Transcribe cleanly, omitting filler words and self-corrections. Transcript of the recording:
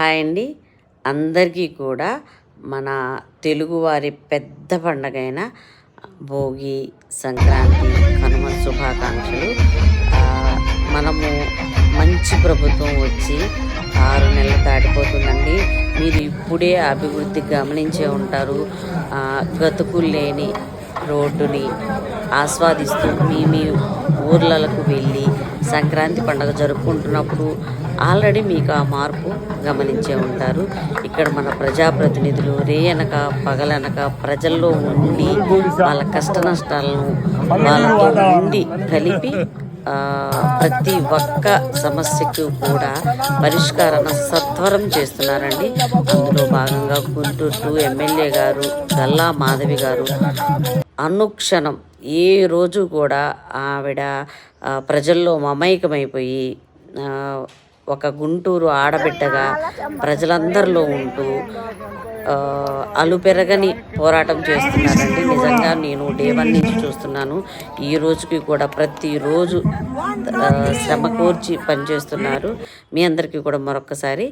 Hi అండి. అందరికీ కూడా మన తెలుగువారి పెద్ద పండగైన భోగి, సంక్రాంతి, కనుమ శుభాకాంక్షలు. మనము మంచి ప్రభుత్వం వచ్చి 6 నెలలు దాటిపోతుందండి. మీరు ఇప్పుడే అభివృద్ధి గమనించే ఉంటారు. గతుకులు లేని రోడ్డుని ఆస్వాదిస్తూ మీ ఊర్లకు వెళ్ళి సంక్రాంతి పండుగ జరుపుకుంటున్నప్పుడు ఆల్రెడీ మీకు ఆ మార్పు గమనించే ఉంటారు. ఇక్కడ మన ప్రజాప్రతినిధులు రేయనక పగలనక ప్రజల్లో ఉండి వాళ్ళ కష్ట నష్టాలను వాళ్ళతో ఉండి కలిపి ప్రతి ఒక్క సమస్యకు కూడా పరిష్కారాన్ని సత్వరం చేస్తున్నారండి. అందులో భాగంగా గుంటూరు ఎమ్మెల్యే గారు గల్లా మాధవి గారు అనుక్షణం ఏ రోజు కూడా ఆవిడ ప్రజల్లో మమైకమైపోయి ఒక గుంటూరు ఆడబిడ్డగా ప్రజలందరిలో ఉంటూ అలుపెరగని పోరాటం చేస్తున్నారండి. నిజంగా నేను డే 1 నుంచి చూస్తున్నాను. ఈ రోజుకి కూడా ప్రతిరోజు శ్రమ కోర్చి పనిచేస్తున్నారు. మీ అందరికీ కూడా మరొక్కసారి